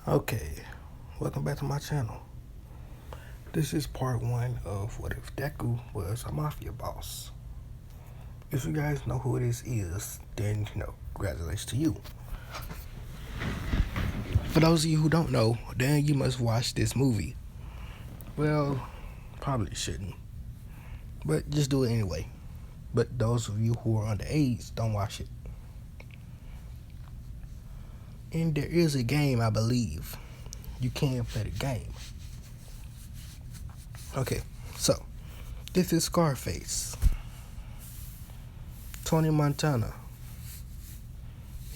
Okay, welcome back to my channel. This is part one of what if Deku was a mafia boss. If you guys know who this is, then congratulations to you. For those of you who don't know, then you must watch this movie. Well, probably shouldn't, but just do it anyway. But those of you who are underage, don't watch it. And there is a game, I believe. You can play the game. Okay, so this is Scarface. Tony Montana.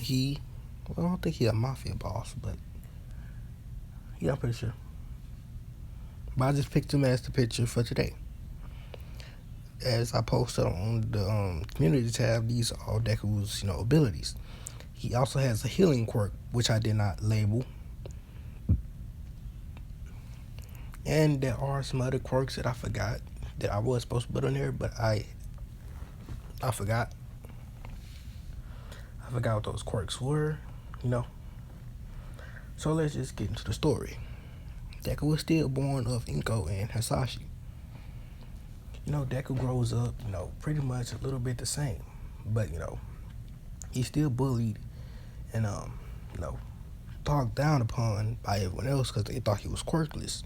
I don't think he's a mafia boss, but yeah, I'm pretty sure. But I just picked him as the picture for today. As I posted on the community tab, these are all Deku's, abilities. He also has a healing quirk, which I did not label. And there are some other quirks that I forgot that I was supposed to put on there, but I forgot. I forgot what those quirks were, So let's just get into the story. Deku was still born of Inko and Hasashi. Deku grows up, pretty much a little bit the same. But, he's still bullied and, talked down upon by everyone else because they thought he was quirkless.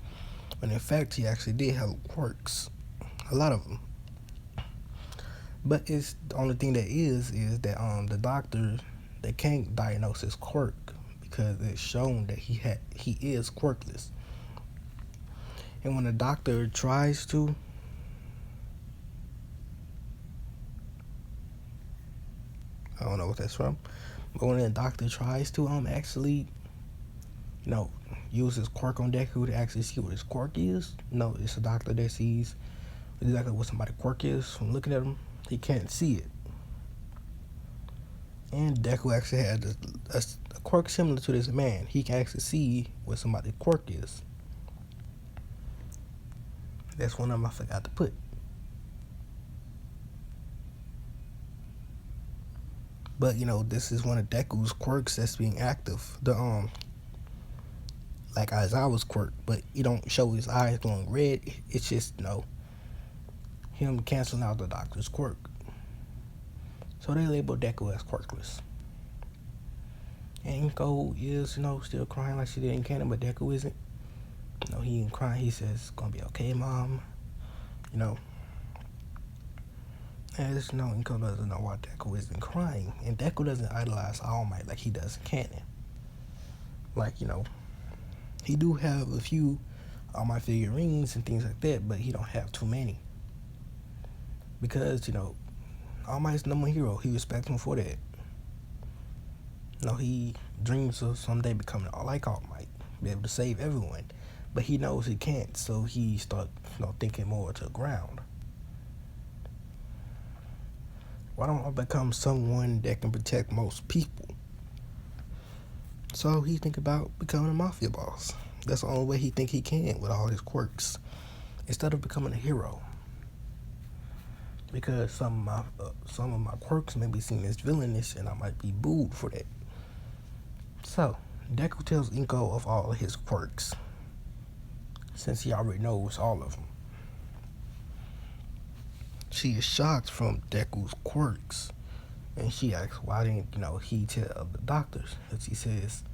When in fact, he actually did have quirks. A lot of them. But it's the only thing that is that the doctor, they can't diagnose his quirk because it's shown that he is quirkless. And when the doctor tries to, I don't know what that's from, but when the doctor tries to actually, use his quirk on Deku to actually see what his quirk is, it's a doctor that sees exactly what somebody's quirk is from looking at him. He can't see it. And Deku actually had a quirk similar to this man. He can actually see what somebody's quirk is. That's one of them I forgot to put. But this is one of Deku's quirks that's being active. The like Aizawa's quirk, but he don't show his eyes glowing red. It's just him canceling out the doctor's quirk. So they label Deku as quirkless. And Inko is, still crying like she did in canon, but Deku isn't. He ain't crying. He says, "It's gonna be okay, Mom." And just Inko doesn't know why Deku isn't crying. And Deku doesn't idolize All Might like he does in canon. Like, he do have a few All Might figurines and things like that, but he don't have too many. Because, All Might's number one hero. He respects him for that. He dreams of someday becoming like All Might, be able to save everyone. But he knows he can't, so he starts, thinking more to the ground. Why don't I become someone that can protect most people? So he think about becoming a mafia boss. That's the only way he think he can with all his quirks, instead of becoming a hero. Because some of my quirks may be seen as villainous, and I might be booed for that. So Deku tells Inko of all of his quirks, since he already knows all of them. She is shocked from Deku's quirks, and she asks why didn't he tell the doctors? Because he says,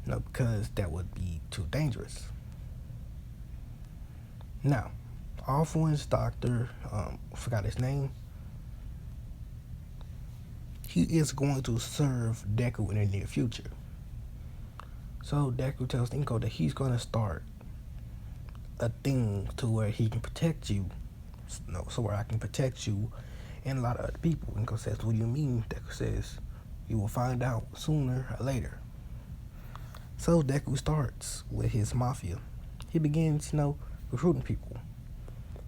because that would be too dangerous. Now, All For One's doctor, forgot his name. He is going to serve Deku in the near future. So Deku tells Inko that he's going to start a thing to where he can protect you. So where I can protect you and a lot of other people. Inko says, "What do you mean?" Deku says, "You will find out sooner or later." So Deku starts with his mafia. He begins, recruiting people.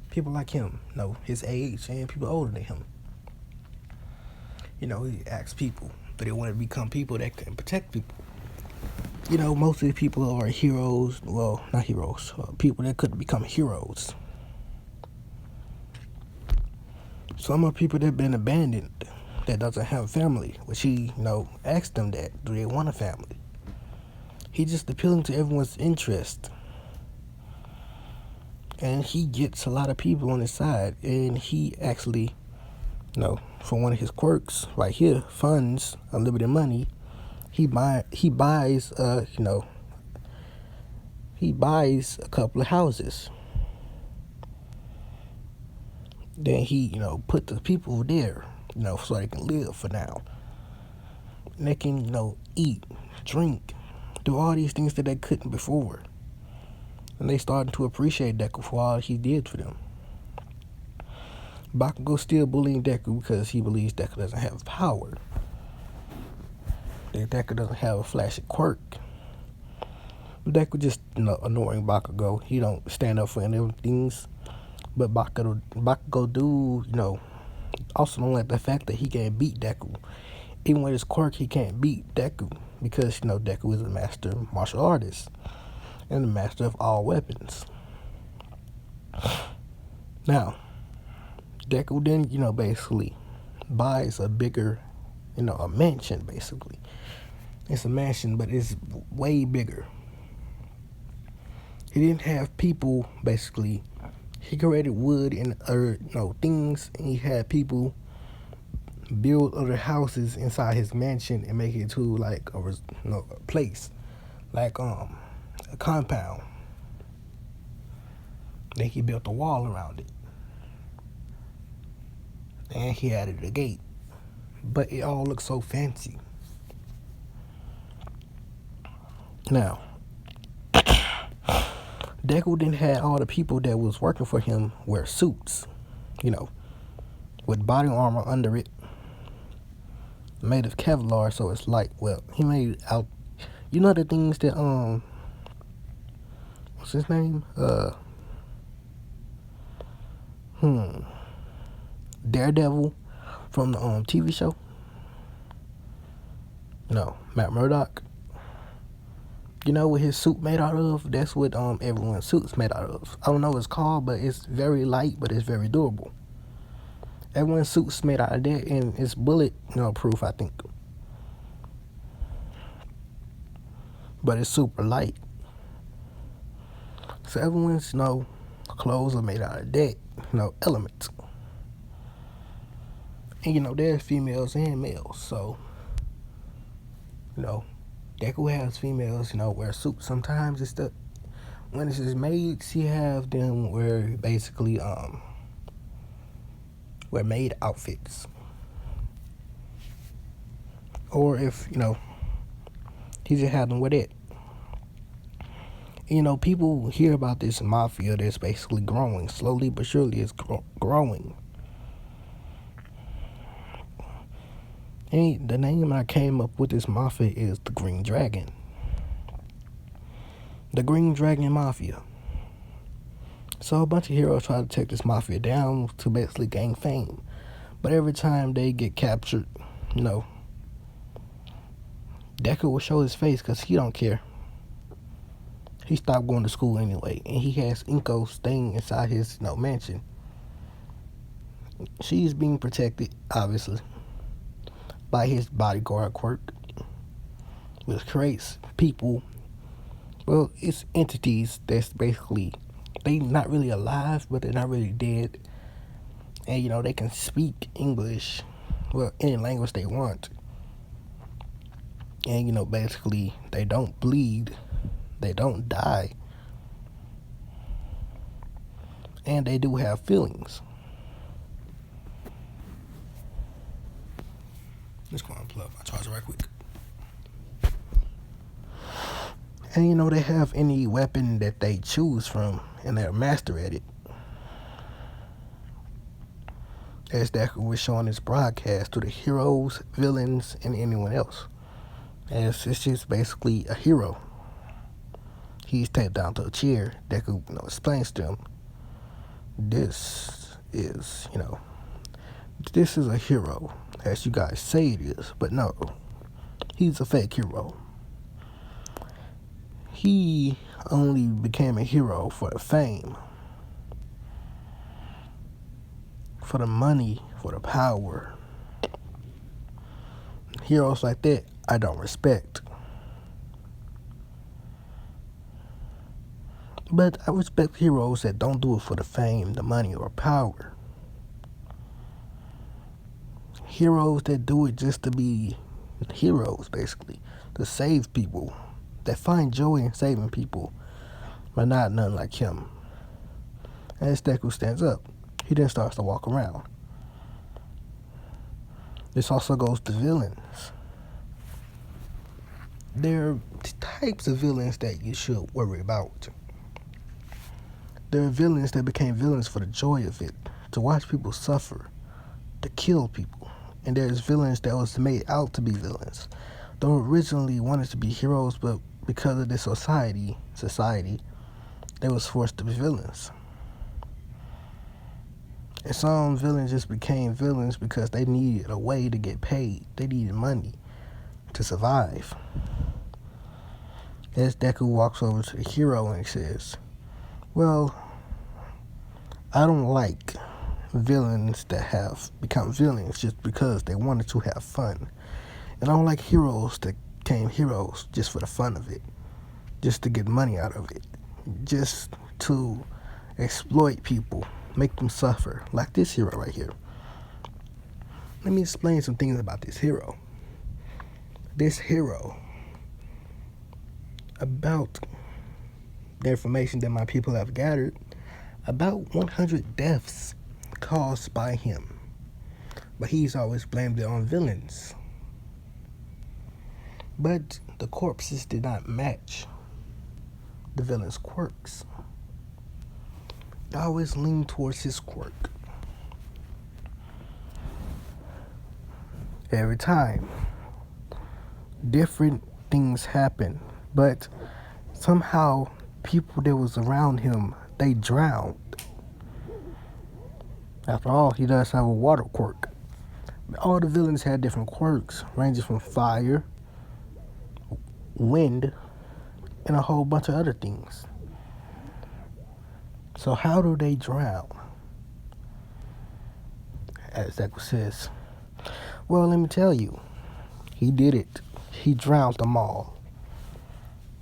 People like him, his age, and people older than him. He asks people, do they want to become people that can protect people? Most of the people are heroes. Well, not heroes. People that could become heroes. Some are people that have been abandoned, that doesn't have family, which he, asked them that, do they want a family? He's just appealing to everyone's interest. And he gets a lot of people on his side. And he actually, for one of his quirks right here, funds unlimited money. He buys a couple of houses. Then he, put the people there, so they can live for now. And they can, eat, drink, do all these things that they couldn't before. And they starting to appreciate Deku for all he did for them. Bakugo still bullying Deku because he believes Deku doesn't have power. That Deku doesn't have a flashy quirk. Deku just, annoying Bakugo. He don't stand up for any of things. But Bakugo do, also don't like the fact that he can't beat Deku. Even with his quirk, he can't beat Deku. Because, Deku is a master martial artist. And the master of all weapons. Now, Deku then, basically buys a bigger, a mansion, basically. It's a mansion, but it's way bigger. He didn't have people, basically. He created wood and other, things, and he had people build other houses inside his mansion and make it to like a place, like a compound. Then he built a wall around it, and he added a gate. But it all looked so fancy. Now, Deku then had all the people that was working for him wear suits, with body armor under it, made of Kevlar, so it's light. Well, he made it out. The things that what's his name? Daredevil from the TV show. Matt Murdock. What his suit made out of? That's what everyone's suit's made out of. I don't know what it's called, but it's very light, but it's very durable. Everyone's suit's made out of that, and it's bullet, proof, I think. But it's super light. So everyone's, clothes are made out of that, elements. And, there's females and males, so, Deku has females, wear suits. Sometimes it's when it's his maids, he have them wear basically wear maid outfits. Or if, he just had them with it. People hear about this mafia that's basically growing. Slowly but surely it's growing. And the name I came up with this mafia is the Green Dragon. The Green Dragon Mafia. So a bunch of heroes try to take this mafia down to basically gain fame. But every time they get captured, Deku will show his face because he don't care. He stopped going to school anyway. And he has Inko staying inside his mansion. She's being protected, obviously, by his bodyguard quirk, which creates people. Well, it's entities that's basically, they not really alive, but they're not really dead. And, they can speak English, well, any language they want. And, basically, they don't bleed. They don't die. And they do have feelings. Let's go and plug my charger right quick. And they have any weapon that they choose from, and they're master at it. As Deku was showing his broadcast to the heroes, villains, and anyone else. As it's just basically a hero. He's taped down to a chair. Deku, explains to him, this is, this is a hero, as you guys say it is, but no, he's a fake hero. He only became a hero for the fame, for the money, for the power. Heroes like that, I don't respect. But I respect heroes that don't do it for the fame, the money, or power. Heroes that do it just to be heroes, basically. To save people. That find joy in saving people. But not none like him. As Deku stands up, he then starts to walk around. This also goes to villains. There are types of villains that you should worry about. There are villains that became villains for the joy of it, to watch people suffer, to kill people. And there's villains that was made out to be villains. They originally wanted to be heroes, but because of this society, they was forced to be villains. And some villains just became villains because they needed a way to get paid. They needed money to survive. As Deku walks over to the hero and says, well, I don't like villains that have become villains just because they wanted to have fun. And I don't like heroes that became heroes just for the fun of it, just to get money out of it, just to exploit people, make them suffer, like this hero right here. Let me explain some things about this hero. This hero, about the information that my people have gathered, about 100 deaths caused by him. But he's always blamed it on villains. But the corpses did not match the villain's quirks. They always lean towards his quirk. Every time, different things happen, but somehow people that was around him, they drowned. After all, he does have a water quirk. All the villains had different quirks, ranging from fire, wind, and a whole bunch of other things. So how do they drown? As Deku says, well, let me tell you, he did it. He drowned them all.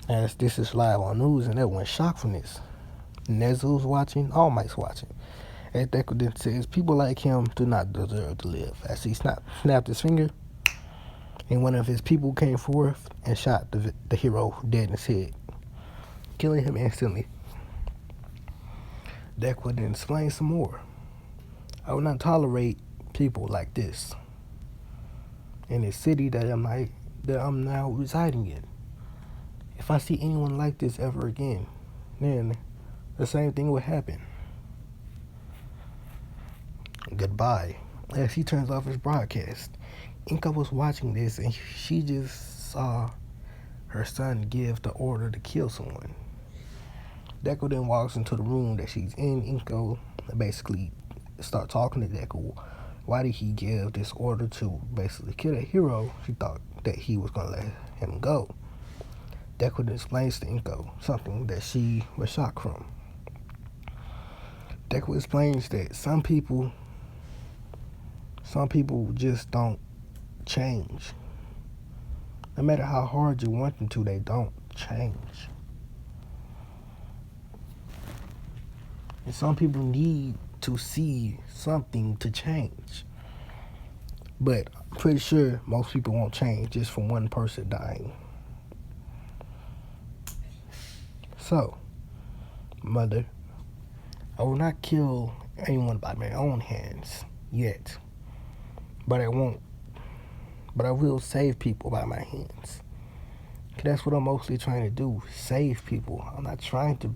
As this is live on news, and everyone's shocked from this. Nezu's watching, All Might's watching. As Deku then says, people like him do not deserve to live. As he snapped his finger, and one of his people came forth and shot the hero dead in his head, killing him instantly. Deku then explains some more. I will not tolerate people like this in the city that I'm now residing in. If I see anyone like this ever again, then the same thing would happen. Goodbye. As he turns off his broadcast, Inka was watching this and she just saw her son give the order to kill someone. Deku then walks into the room that she's in. Inko basically start talking to Deku. Why did he give this order to basically kill a hero? She thought that he was going to let him go. Deku then explains to Inko something that she was shocked from. Deku explains that some people just don't change. No matter how hard you want them to, they don't change. And some people need to see something to change. But I'm pretty sure most people won't change just from one person dying. So, Mother, I will not kill anyone by my own hands yet. But I will save people by my hands. That's what I'm mostly trying to do, save people. I'm not trying to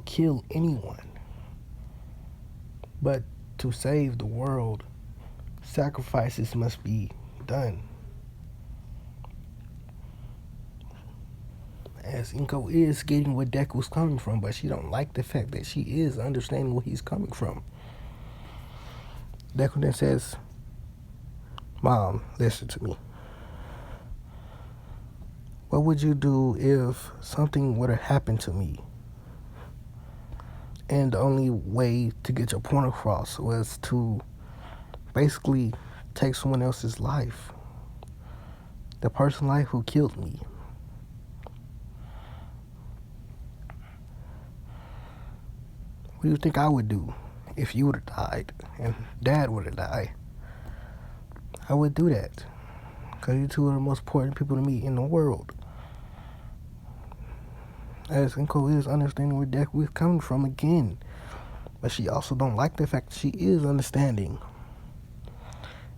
kill anyone. But to save the world, sacrifices must be done. As Inko is getting where Deku's coming from, but she don't like the fact that she is understanding where he's coming from. Deku then says, Mom, listen to me. What would you do if something were to happen to me? And the only way to get your point across was to basically take someone else's life. The person's life who killed me. What do you think I would do if you would have died and Dad would have died? I would do that. Because you two are the most important people to me in the world. As Inko is understanding where Deku is coming from again. But she also don't like the fact that she is understanding.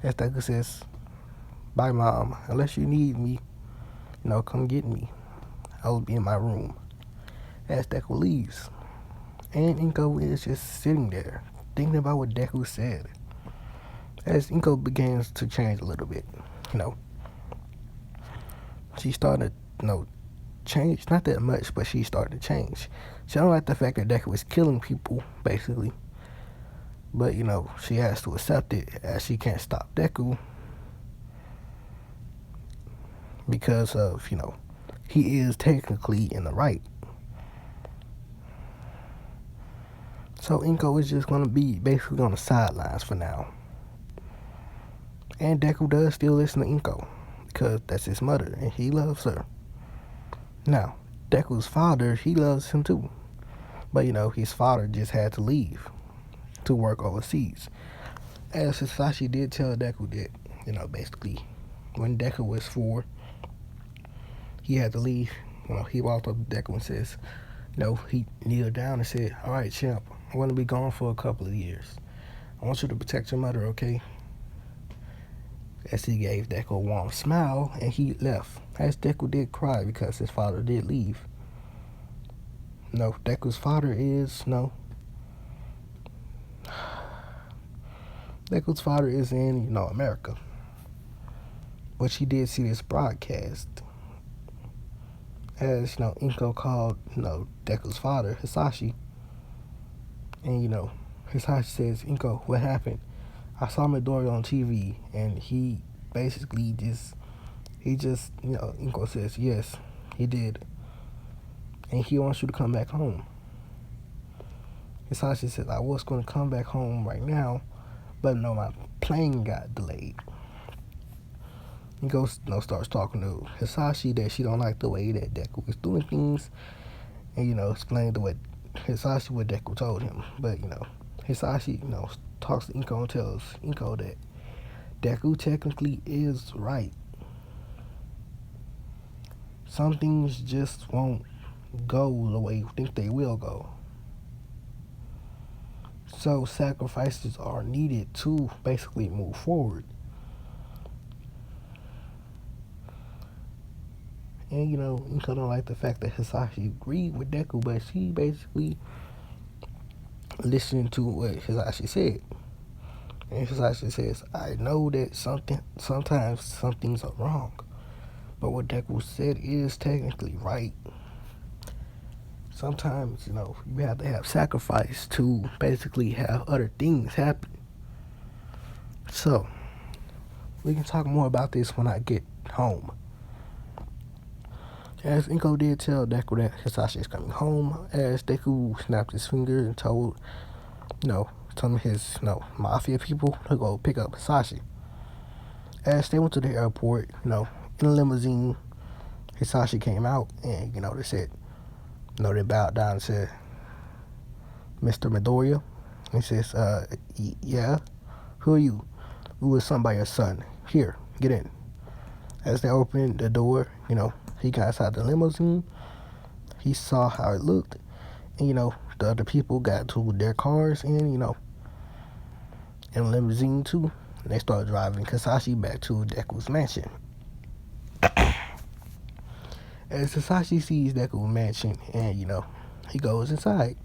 As Deku says, bye Mom, unless you need me, come get me. I will be in my room. As Deku leaves. And Inko is just sitting there, thinking about what Deku said. As Inko begins to change a little bit, she started to, change, not that much, but she started to change. She don't like the fact that Deku is killing people, basically. But, she has to accept it as she can't stop Deku. Because of, he is technically in the right. So Inko is just going to be basically on the sidelines for now. And Deku does still listen to Inko. Because that's his mother and he loves her. Now, Deku's father, he loves him too. But, his father just had to leave to work overseas. As Hisashi did tell Deku that, basically, when Deku was 4, he had to leave. He walked up to Deku and says, he kneeled down and said, all right, champ, I'm going to be gone for a couple of years. I want you to protect your mother, okay? As he gave Deku a warm smile, and he left. As Deku did cry because his father did leave. Deku's father is, Deku's father is in, America. But she did see this broadcast. As, Inko called, Deku's father, Hisashi. And, Hisashi says, Inko, what happened? I saw Midori on TV, and he basically Inko says, yes, he did. And he wants you to come back home. Hisashi says, I was going to come back home right now, but my plane got delayed. Inko starts talking to Hisashi that she don't like the way that Deku is doing things, and, explain to what Hisashi what Deku told him. But, Hisashi, talks to Inko and tells Inko that Deku technically is right. Some things just won't go the way you think they will go. So sacrifices are needed to basically move forward. And, Inko don't like the fact that Hisashi agreed with Deku, but she basically listened to what Hisashi said. And Hisashi says, I know that sometimes some things are wrong, but what Deku said is technically right. Sometimes, you have to have sacrifice to basically have other things happen. So, we can talk more about this when I get home. As Inko did tell Deku that Hisashi is coming home, as Deku snapped his fingers and told his, mafia people to go pick up Hisashi. As they went to the airport, in a limousine, Hisashi came out and, they said, they bowed down and said, Mr. Midoriya. He says, yeah, who are you? We were sent by your son. Here, get in. As they opened the door, he got inside the limousine. He saw how it looked. And, the other people got to their cars and, in the limousine too. And they started driving Hisashi back to Deku's mansion. As Hisashi sees Deku's mansion and, he goes inside.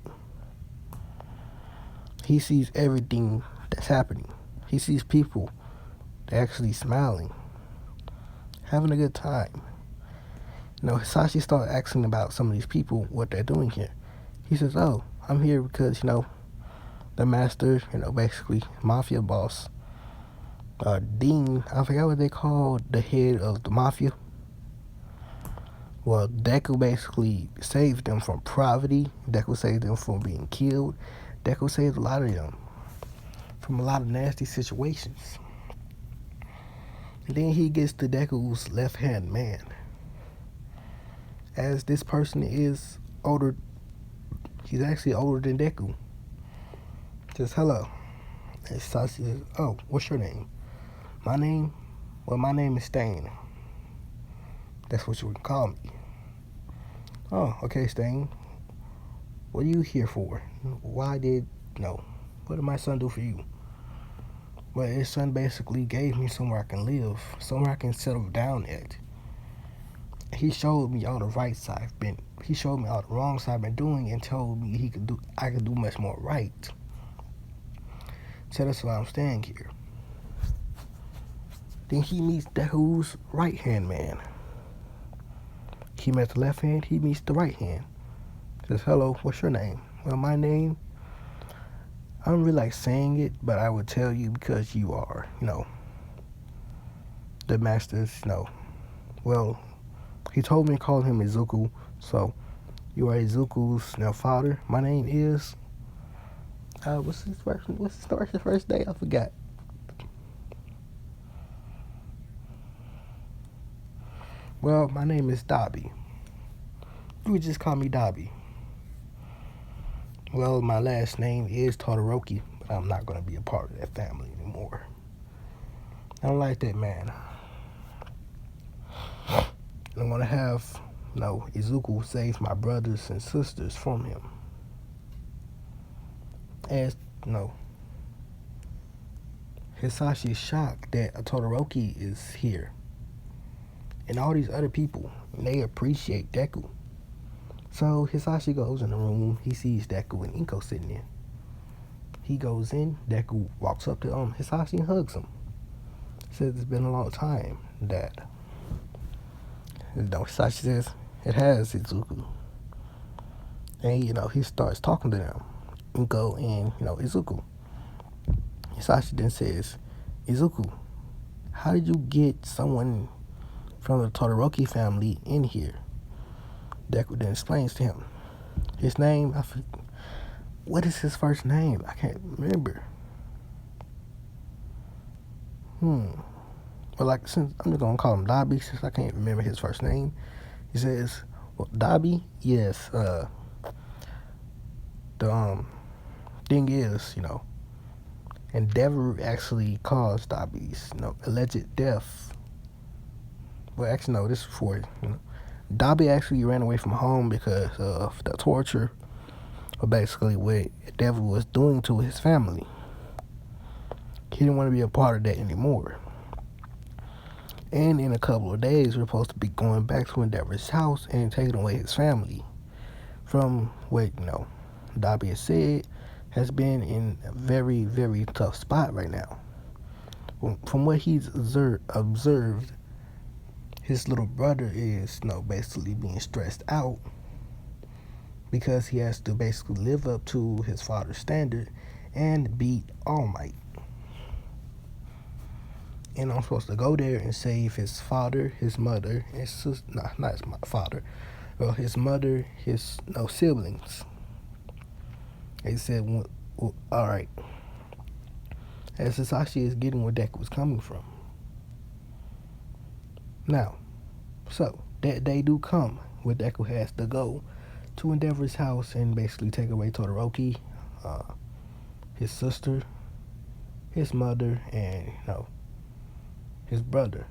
He sees everything that's happening. He sees people actually smiling, having a good time. Hisashi started asking about some of these people, what they're doing here. He says, oh, I'm here because, the master, basically mafia boss, Dean, I forgot what they called the head of the mafia. Well, Deku basically saved them from poverty. Deku saved them from being killed. Deku saved a lot of them from a lot of nasty situations. And then he gets to Deku's left-hand man. As this person is older, he's actually older than Deku. Says hello. And Hisashi says, oh, what's your name? My name? Well, my name is Stain. That's what you can call me. Oh, okay, Stain. What are you here for? Why did no? What did my son do for you? Well, his son basically gave me somewhere I can live, somewhere I can settle down at. He showed me all the right side I've been. He showed me all the wrong side I've been doing, and told me I could do much more right. So that's why I'm staying here. Then he meets Deku's right hand man. He met the left hand. He meets the right hand. Says, hello, what's your name? Well, my name, I don't really like saying it, but I would tell you because you are, the master's, Well, he told me to call him Izuku, so you are Izuku's father. My name is, what's his first name? I forgot. Well, my name is Dabi. You would just call me Dabi. Well, my last name is Todoroki, but I'm not going to be a part of that family anymore. I don't like that man. I'm going to have, Izuku save my brothers and sisters from him. As, Hisashi is shocked that Todoroki is here. And all these other people, they appreciate Deku. So Hisashi goes in the room. He sees Deku and Inko sitting there. He goes in. Deku walks up to Hisashi and hugs him. Says it's been a long time, Dad. Hisashi says it has, Izuku. And he starts talking to them, Inko and Izuku. Hisashi then says, Izuku, how did you get someone from the Todoroki family in here? Deku then explains to him. His name, what is his first name? I can't remember. Well, since I'm just gonna call him Dabi, since I can't remember his first name. He says, well, Dabi, yes, the thing is, Endeavor actually caused Dabi's, alleged death. Well, actually, no, this is before, Dabi actually ran away from home because of the torture, or basically what Endeavor was doing to his family. He didn't want to be a part of that anymore. And in a couple of days, we're supposed to be going back to Endeavor's house and taking away his family. From what, Dabi has said, has been in a very, very tough spot right now. From what he's observed, his little brother is, basically being stressed out because he has to basically live up to his father's standard and beat All Might. And I'm supposed to go there and save his father, his mother, his sister, not his father, well, his mother, his siblings. They said, well, all right. As Hisashi is getting where Deku was coming from. Now, so that day do come where Deku has to go to Endeavor's house and basically take away Todoroki, his sister, his mother, and his brother.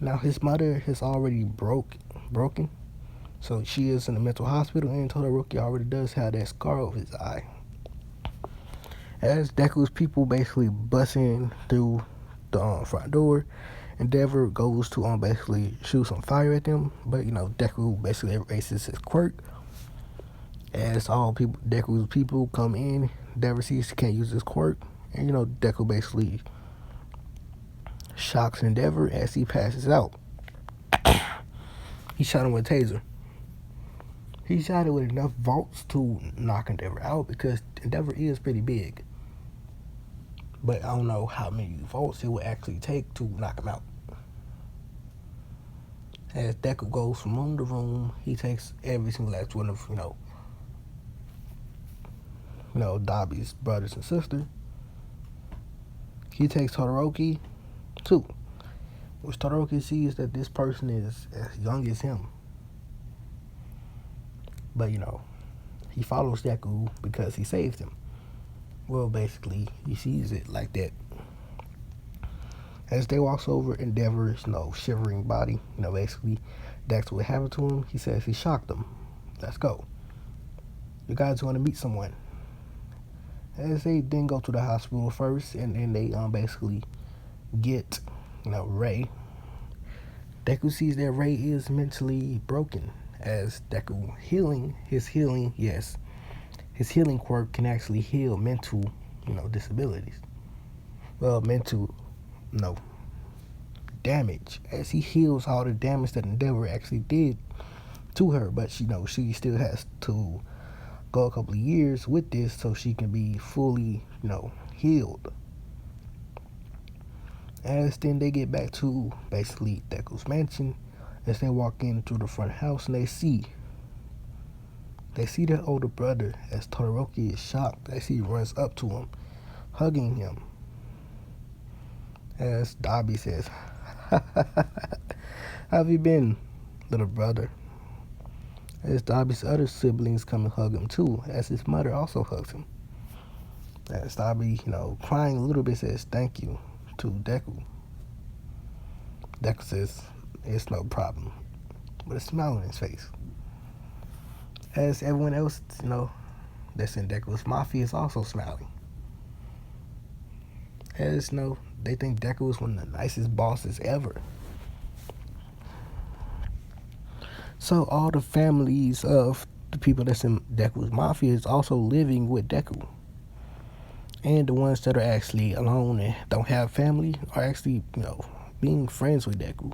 Now his mother has already broken, so she is in a mental hospital, and Todoroki already does have that scar over his eye. As Deku's people basically bust in through the front door, Endeavor goes to basically shoot some fire at them, but Deku basically erases his quirk. As Deku's people come in, Endeavor sees he can't use his quirk, and Deku basically shocks Endeavor as he passes out. He shot him with a taser. He shot it with enough volts to knock Endeavor out because Endeavor is pretty big. But I don't know how many volts it would actually take to knock him out. As Deku goes from room to room, he takes every single last one of, Dabi's brothers and sisters. He takes Todoroki too, which Todoroki sees that this person is as young as him. But he follows Deku because he saved him. Well, basically, he sees it like that. As they walks over Endeavor's, shivering body, basically, that's what happened to him. He says he shocked him. Let's go. You guys want to meet someone. As they then go to the hospital first, and then they basically get, Ray. Deku sees that Ray is mentally broken. As Deku his healing quirk can actually heal mental, disabilities. Well, mental, no, damage. As he heals all the damage that Endeavor actually did to her, but she still has to go a couple of years with this so she can be fully, healed. As then they get back to basically Deku's mansion, as they walk in through the front house and they see their older brother. As Todoroki is shocked as he runs up to him, hugging him. As Dabi says, "How have you been, little brother?" As Dabi's other siblings come and hug him too, as his mother also hugs him. As Dabi, crying a little bit, says thank you to Deku. Deku says it's no problem, with a smile on his face. As everyone else, that's in Deku's mafia is also smiling. As they think Deku is one of the nicest bosses ever. So all the families of the people that's in Deku's mafia is also living with Deku. And the ones that are actually alone and don't have family are actually, being friends with Deku.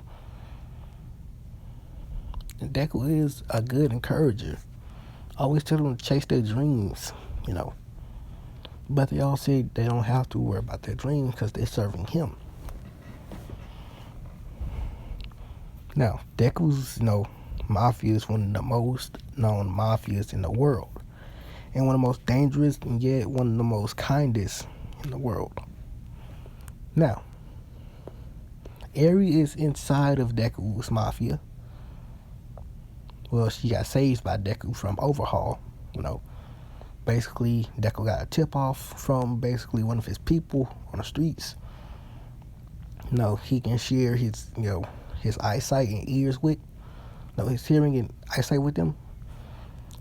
And Deku is a good encourager. Always tell them to chase their dreams, But they all say they don't have to worry about their dreams because they're serving him. Now, Deku's, mafia is one of the most known mafias in the world. And one of the most dangerous and yet one of the most kindest in the world. Now, Eri is inside of Deku's mafia. Well, she got saved by Deku from Overhaul, Basically, Deku got a tip-off from basically one of his people on the streets. He can share his, his eyesight and ears with, his hearing and eyesight with them.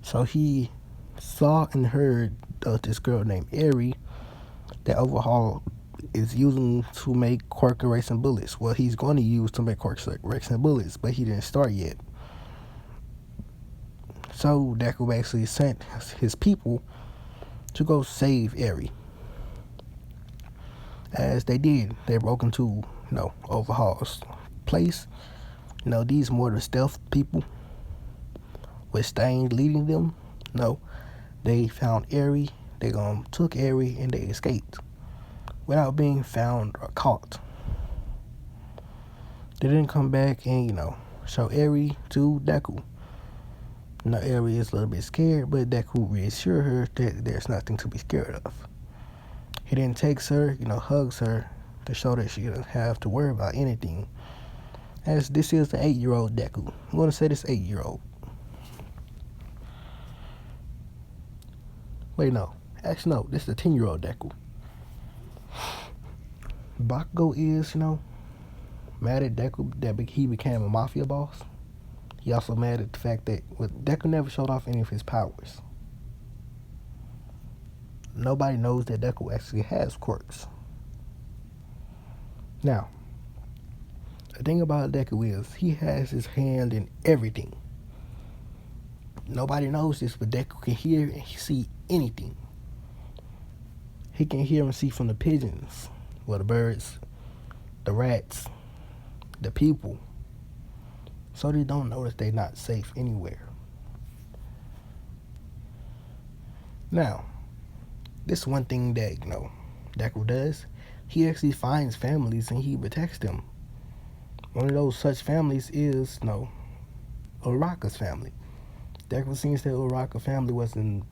So he saw and heard this girl named Eri that Overhaul is using to make quirk erasing bullets. Well, he's going to use to make quirk erasing bullets, but he didn't start yet. So Deku basically sent his people to go save Eri. As they did, they broke into, Overhaul's place. These more the stealth people with Stain leading them. They found Eri. They took Eri and they escaped without being found or caught. They didn't come back and, show Eri to Deku. Eri is a little bit scared, but Deku reassured her that there's nothing to be scared of. He then takes her, hugs her to show that she doesn't have to worry about anything. As this is the 8-year-old Deku. I'm going to say this 8-year-old. Wait, no. Actually, no. This is the 10-year-old Deku. Bakugo is, mad at Deku that he became a mafia boss. He also mad at the fact that Deku never showed off any of his powers. Nobody knows that Deku actually has quirks. Now, the thing about Deku is he has his hand in everything. Nobody knows this, but Deku can hear and see anything. He can hear and see from the pigeons, the birds, the rats, the people. So they don't notice they're not safe anywhere. Now, this one thing that, Deku does, he actually finds families and he protects them. One of those such families is, Uraraka's family. Deku sees that Uraraka family wasn't,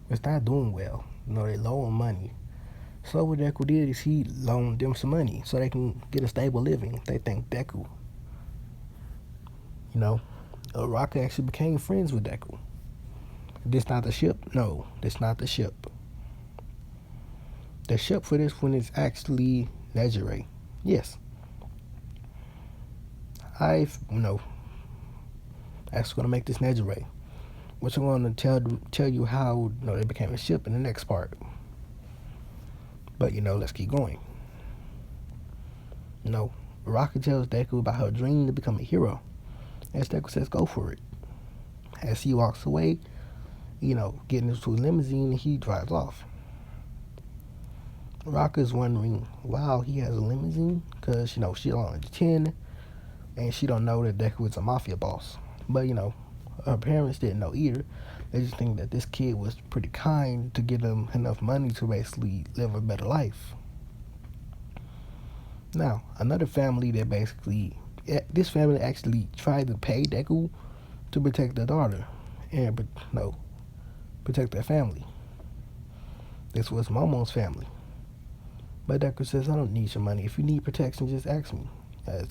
it's not doing well. They low on money. So what Deku did is he loaned them some money so they can get a stable living. They think Deku. Uraraka actually became friends with Deku. This not the ship? No, this not the ship. the ship for this one is actually Nejire. Yes, I've actually gonna make this Nejire, which I'm gonna tell you how they became a ship in the next part. But let's keep going. Rocky tells Deku about her dream to become a hero. As Deku says, go for it. As he walks away, getting into a limousine, he drives off. Rocka's wondering why he has a limousine, because, she's only 10, and she don't know that Deku is a mafia boss. But, her parents didn't know either. They just think that this kid was pretty kind to get them enough money to basically live a better life. Now, another family that this family actually tried to pay Deku to protect their daughter and protect their family. This was Momo's family. But Deku says, I don't need your money. If you need protection, just ask me. As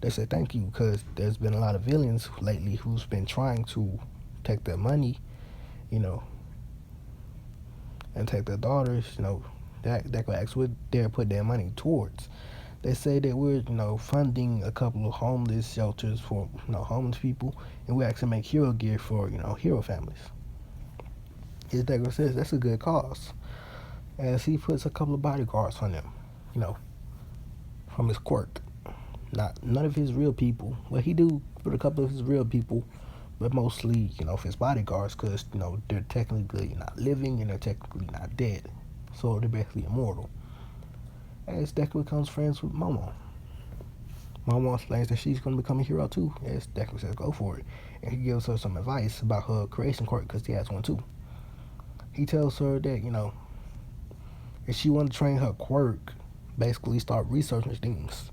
they said thank you, because there's been a lot of villains lately who's been trying to take their money, and take their daughters, that could actually dare put their money towards. They say that we're, funding a couple of homeless shelters for, homeless people, and we actually make hero gear for, hero families. His Deku says that's a good cause, as he puts a couple of bodyguards on them, from his quirk. None of his real people. Well, he do put a couple of his real people, but mostly, his bodyguards, because, they're technically not living and they're technically not dead. So they're basically immortal. As Deku becomes friends with Momo. Momo explains that she's going to become a hero too, as Deku says go for it. And he gives her some advice about her creation quirk, because he has one too. He tells her that, if she wants to train her quirk, basically start researching things.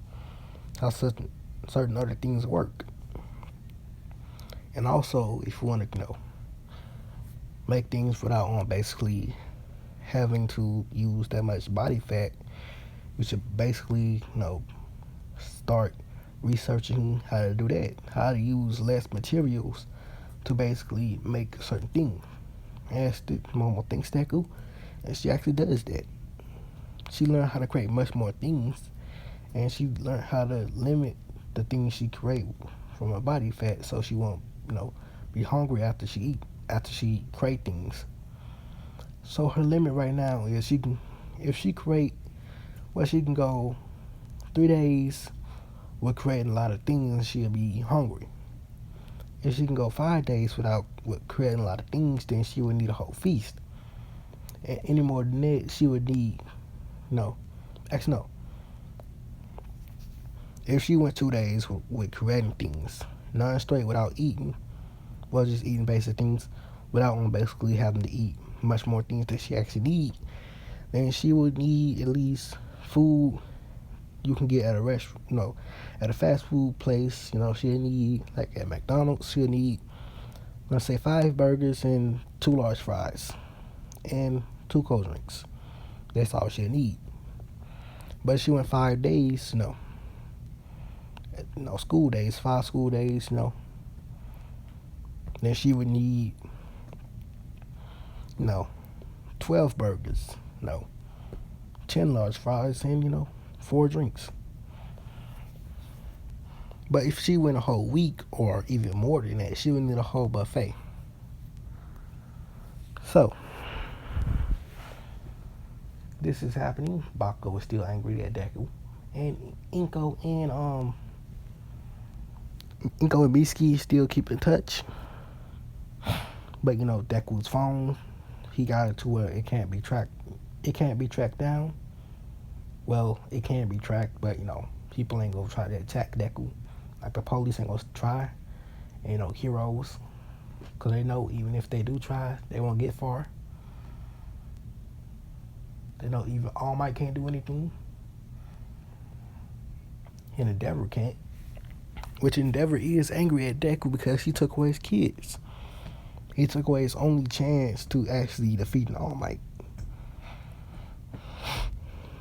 How certain other things work. And also, if you want to, make things without basically having to use that much body fat, you should basically, start researching how to do that. How to use less materials to basically make a certain thing. As the Momo thinks Deku, and she actually does that. She learned how to create much more things, and she learned how to limit the things she create from her body fat, so she won't, be hungry after she create things. So her limit right now is she can go 3 days with creating a lot of things and she'll be hungry. If she can go 5 days with creating a lot of things, then she would need a whole feast. And any more than that, she would need, actually no. If she went 2 days with creating things, non-straight without eating, well, just eating basic things without basically having to eat much more things that she actually need, then she would need at least food you can get at a restaurant, at a fast food place. She'll need, like at McDonald's, she'll need, let's say 5 burgers and 2 large fries and 2 cold drinks. That's all she'll need. But she went 5 days, school days, 5 school days, then she would need, 12 burgers, 10 large fries, and, 4 drinks. But if she went a whole week, or even more than that, she would need a whole buffet. So, this is happening. Bakugo is still angry at Deku. And Inko and Mitsuki still keep in touch. But Deku's phone, he got it to where it can't be tracked. It can't be tracked down. Well, it can be tracked, but people ain't gonna try to attack Deku. Like the police ain't gonna try. And heroes, because they know even if they do try, they won't get far. They know even All Might can't do anything. And Endeavor can't. Which Endeavor is angry at Deku because he took away his kids. He took away his only chance to actually defeat All Might.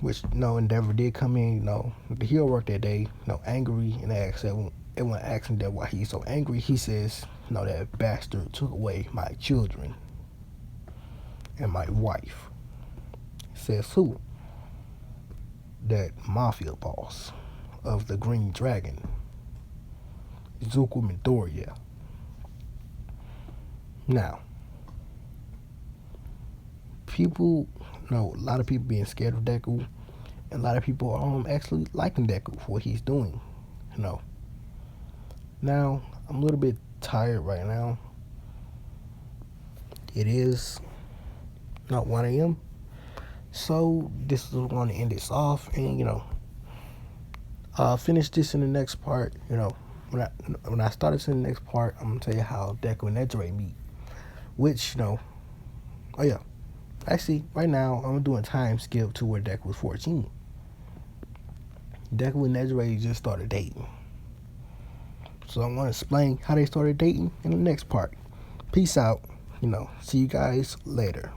Which, Endeavor did come in, the hero worked that day, angry, and everyone asked him that why he's so angry. He says, that bastard took away my children and my wife. says who? That mafia boss of the Green Dragon, Izuku Midoriya. Now, people know a lot of people being scared of Deku, and a lot of people actually liking Deku for what he's doing. You know. Now, I'm a little bit tired right now. It is not 1 a.m. So this is going to end this off, and finish this in the next part. When I start this in the next part, I'm gonna tell you how Deku and Nejire meet. Which oh yeah, actually right now I'm doing time skip to where Deku was 14. Deku and Nejire just started dating. So I'm gonna explain how they started dating in the next part. Peace out. See you guys later.